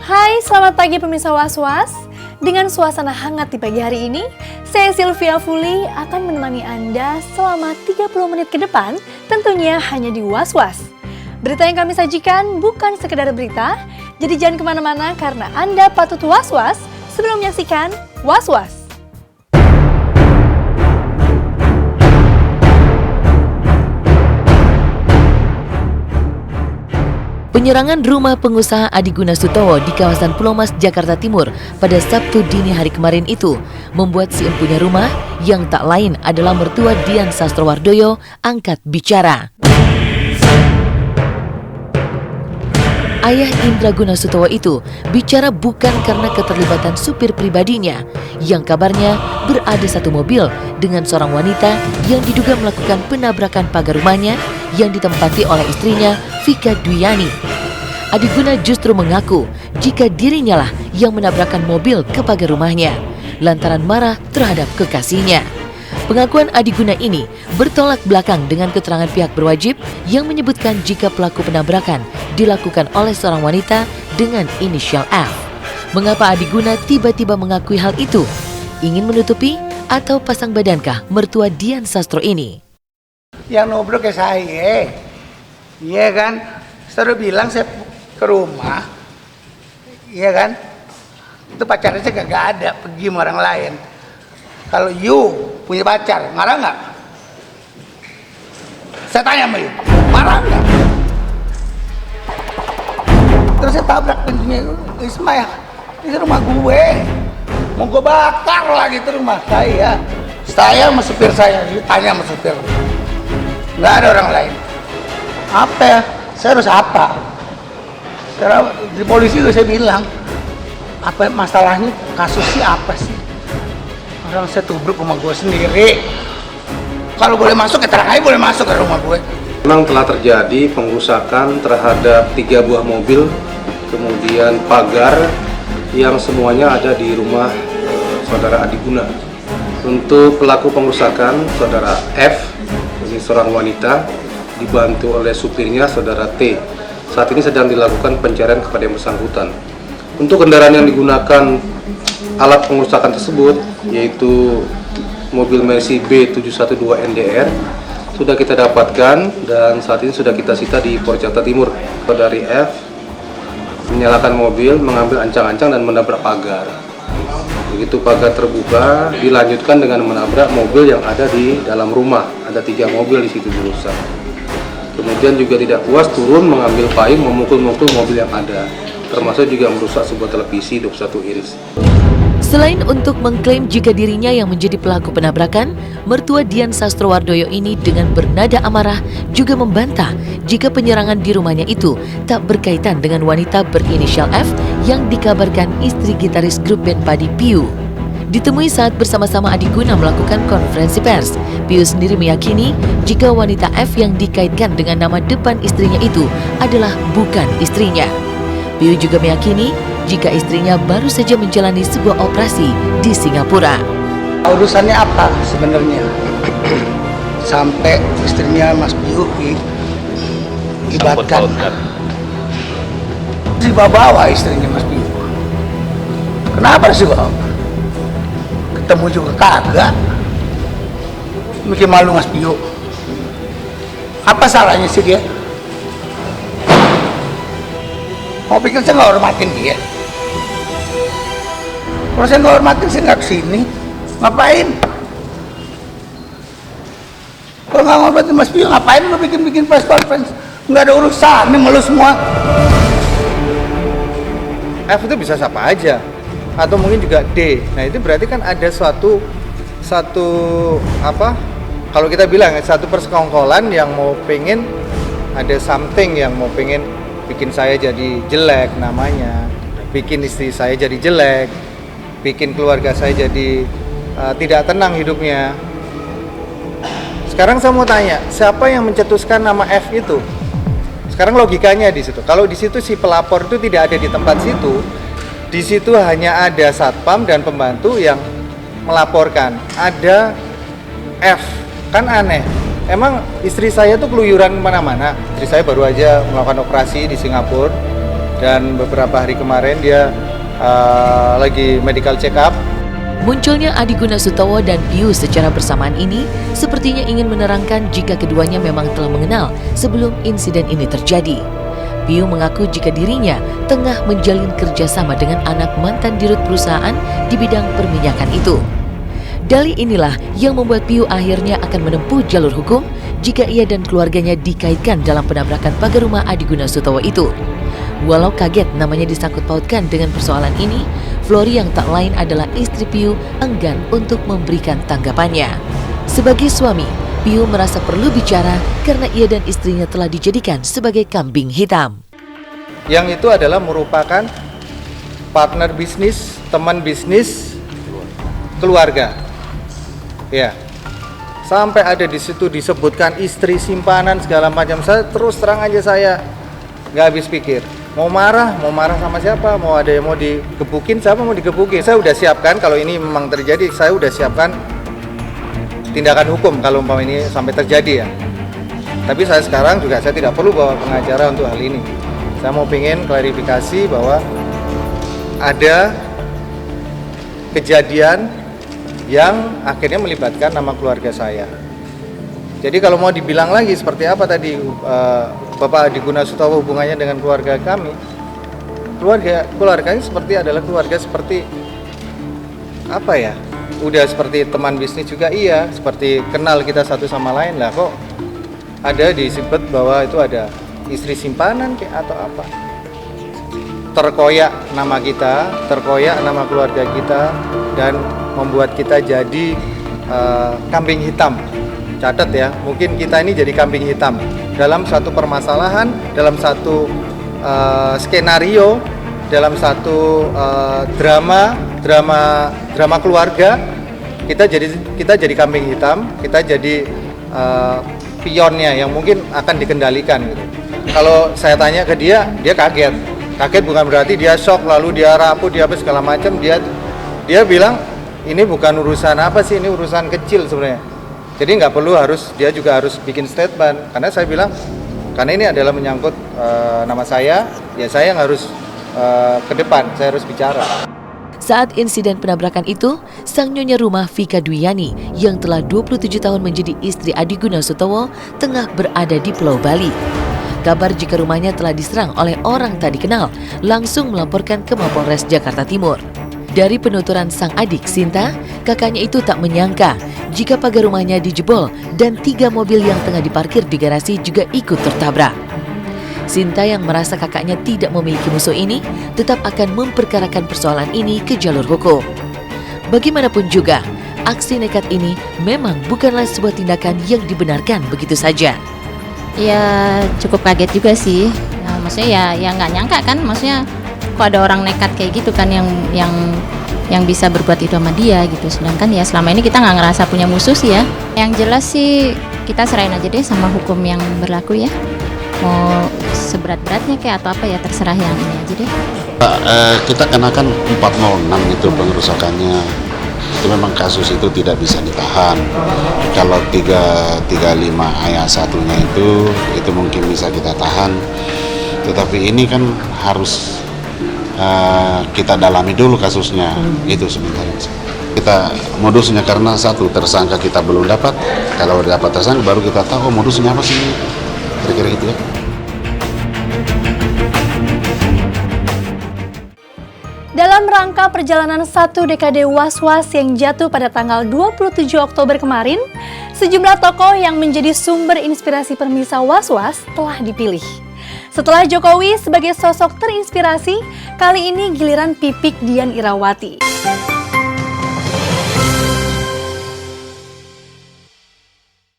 Hai, selamat pagi pemirsa Was-Was. Dengan suasana hangat di pagi hari ini, saya Sylvia Fuli akan menemani Anda selama 30 menit ke depan, tentunya hanya di Was-Was. Berita yang kami sajikan bukan sekedar berita, jadi jangan kemana-mana karena Anda patut was-was sebelum menyaksikan Was-Was. Penyerangan rumah pengusaha Adiguna Sutowo di kawasan Pulau Mas, Jakarta Timur pada Sabtu dini hari kemarin itu membuat si empunya rumah yang tak lain adalah mertua Dian Sastrowardoyo angkat bicara. Ayah Indra Guna Sutowo itu bicara bukan karena keterlibatan supir pribadinya yang kabarnya berada satu mobil dengan seorang wanita yang diduga melakukan penabrakan pagar rumahnya yang ditempati oleh istrinya Vika Dwiani. Adiguna justru mengaku jika dirinya lah yang menabrakkan mobil ke pagar rumahnya lantaran marah terhadap kekasihnya. Pengakuan Adiguna ini bertolak belakang dengan keterangan pihak berwajib yang menyebutkan jika pelaku penabrakan dilakukan oleh seorang wanita dengan inisial F. Mengapa Adiguna tiba-tiba mengakui hal itu? Ingin menutupi atau pasang badankah mertua Dian Sastro ini? Yang nobrok ke saya, iya kan? Saya bilang saya ke rumah, iya kan? Itu pacarnya saya gak ada, pergi sama orang lain. Kalau you punya pacar, marah nggak? Saya tanya sama you, marah nggak? Terus saya tabrak pintunya, Ismail, ini rumah gue, mau gue bakar lagi itu rumah saya. Saya sama supir saya, tanya sama supir, nggak ada orang lain. Apa ya? Saya harus apa? Sekarang di polisi itu saya bilang, apa masalahnya, kasusnya apa sih? Orang saya tubruk rumah gue sendiri. Kalau boleh masuk, ya terang aja boleh masuk ke rumah gue. Memang telah terjadi pengrusakan terhadap 3 buah mobil, kemudian pagar yang semuanya ada di rumah saudara Adiguna. Untuk pelaku pengrusakan, saudara F, ini seorang wanita, dibantu oleh supirnya, saudara T. Saat ini sedang dilakukan pencarian kepada yang bersangkutan. Untuk kendaraan yang digunakan alat pengrusakan tersebut, yaitu mobil Mercy B712 NDR, sudah kita dapatkan dan saat ini sudah kita sita di Polres Jakarta Timur. Saudari F menyalakan mobil, mengambil ancang-ancang dan menabrak pagar. Begitu pagar terbuka, dilanjutkan dengan menabrak mobil yang ada di dalam rumah. Ada 3 mobil di situ dirusak. Kemudian juga tidak puas, turun mengambil payung, memukul-mukul mobil yang ada, termasuk juga merusak sebuah televisi 21 inch. Selain untuk mengklaim jika dirinya yang menjadi pelaku penabrakan, mertua Dian Sastrowardoyo ini dengan bernada amarah juga membantah jika penyerangan di rumahnya itu tak berkaitan dengan wanita berinisial F yang dikabarkan istri gitaris grup band Padi Piu. Ditemui saat bersama-sama Adiguna melakukan konferensi pers, Piu sendiri meyakini jika wanita F yang dikaitkan dengan nama depan istrinya itu adalah bukan istrinya. Piu juga meyakini jika istrinya baru saja menjalani sebuah operasi di Singapura. Urusannya apa sebenarnya? Sampai istrinya Mas Piu dibatkan. Dibawa istrinya Mas Piu. Kenapa sih bawa? Ketemu juga kagak. Bikin malu Mas Piu. Apa salahnya sih dia? Mau pikir saya nggak hormatin dia? Kalau saya nggak hormatin, saya nggak kesini. Ngapain? Kalau nggak hormatin Mas Piu, ngapain lo bikin press conference? Nggak ada urusan, ini ngeluh semua. F itu bisa siapa aja, atau mungkin juga D. Nah itu berarti kan ada suatu apa? Kalau kita bilang satu persekongkolan yang mau pengen ada something yang mau pengen bikin saya jadi jelek namanya, bikin istri saya jadi jelek, bikin keluarga saya jadi tidak tenang hidupnya. Sekarang saya mau tanya, siapa yang mencetuskan nama F itu? Sekarang logikanya di situ. Kalau di situ si pelapor itu tidak ada di tempat situ, di situ hanya ada satpam dan pembantu yang melaporkan. Ada F, kan aneh. Emang istri saya tuh keluyuran kemana-mana. Istri saya baru aja melakukan operasi di Singapura. dan beberapa hari kemarin dia lagi medical check up. Munculnya Adi Gunasutowo dan Pius secara bersamaan ini sepertinya ingin menerangkan jika keduanya memang telah mengenal sebelum insiden ini terjadi. Piu mengaku jika dirinya tengah menjalin kerjasama dengan anak mantan dirut perusahaan di bidang perminyakan itu. Dalih inilah yang membuat Piu akhirnya akan menempuh jalur hukum jika ia dan keluarganya dikaitkan dalam penabrakan pagar rumah Adi Gunasutowo itu. Walau kaget namanya disangkut pautkan dengan persoalan ini, Flori yang tak lain adalah istri Piu enggan untuk memberikan tanggapannya. Sebagai suami, Piu merasa perlu bicara karena ia dan istrinya telah dijadikan sebagai kambing hitam. Yang itu adalah merupakan partner bisnis, teman bisnis, keluarga. Ya, sampai ada di situ disebutkan istri simpanan segala macam. Saya terus terang aja saya nggak habis pikir. Mau marah sama siapa? Mau ada yang mau digebukin, siapa mau digebukin? Saya udah siapkan kalau ini memang terjadi, saya udah siapkan tindakan hukum kalau umpama ini sampai terjadi ya. Tapi saya sekarang juga saya tidak perlu bawa pengacara untuk hal ini. Saya mau pengen klarifikasi bahwa ada kejadian yang akhirnya melibatkan nama keluarga saya. Jadi kalau mau dibilang lagi seperti apa tadi Bapak Adi Gunasutowo hubungannya dengan keluarga kami, keluarganya seperti adalah keluarga seperti apa ya? Udah seperti teman bisnis juga iya, seperti kenal kita satu sama lain lah. Kok ada disebut bahwa itu ada istri simpanan kayak atau apa? Terkoyak nama kita, terkoyak nama keluarga kita, dan membuat kita jadi kambing hitam. Catat ya, mungkin kita ini jadi kambing hitam dalam satu permasalahan, dalam satu skenario, dalam satu drama keluarga. Kita jadi kambing hitam, kita jadi pionnya yang mungkin akan dikendalikan gitu. Kalau saya tanya ke dia kaget bukan berarti dia shock lalu dia rapuh dia apa segala macam. Dia bilang ini bukan urusan apa sih, ini urusan kecil sebenarnya. Jadi nggak perlu dia juga harus bikin statement, karena saya bilang karena ini adalah menyangkut nama saya, ya saya yang harus ke depan, saya harus bicara. Saat insiden penabrakan itu, sang nyonya rumah Vika Dwiyani yang telah 27 tahun menjadi istri Adi Gunasutowo tengah berada di Pulau Bali. Kabar jika rumahnya telah diserang oleh orang tak dikenal langsung melaporkan ke Mapolres Jakarta Timur. Dari penuturan sang adik Sinta, kakaknya itu tak menyangka jika pagar rumahnya dijebol dan 3 mobil yang tengah diparkir di garasi juga ikut tertabrak. Sinta yang merasa kakaknya tidak memiliki musuh ini tetap akan memperkarakan persoalan ini ke jalur hukum. Bagaimanapun juga, aksi nekat ini memang bukanlah sebuah tindakan yang dibenarkan begitu saja. Ya cukup kaget juga sih. Ya, maksudnya ya nggak nyangka kan, maksudnya kok ada orang nekat kayak gitu kan yang bisa berbuat itu sama dia gitu. Sedangkan ya selama ini kita nggak ngerasa punya musuh sih ya. Yang jelas sih kita serahin aja deh sama hukum yang berlaku ya. Mau seberat-beratnya kayak atau apa ya terserah yang ini aja deh. Kita kenakan 406 itu pengerusakannya. Itu memang kasus itu tidak bisa ditahan. Kalau 335 ayat 1-nya itu mungkin bisa kita tahan. Tetapi ini kan harus kita dalami dulu kasusnya. Itu sebenarnya. Kita modusnya karena satu tersangka kita belum dapat. Kalau dapat tersangka baru kita tahu modusnya apa sih. Kira-kira gitu ya. Dalam rangka perjalanan 1 dekade Was-Was yang jatuh pada tanggal 27 Oktober kemarin, sejumlah tokoh yang menjadi sumber inspirasi pemirsa Was-Was telah dipilih. Setelah Jokowi sebagai sosok terinspirasi, kali ini giliran Pipik Dian Irawati.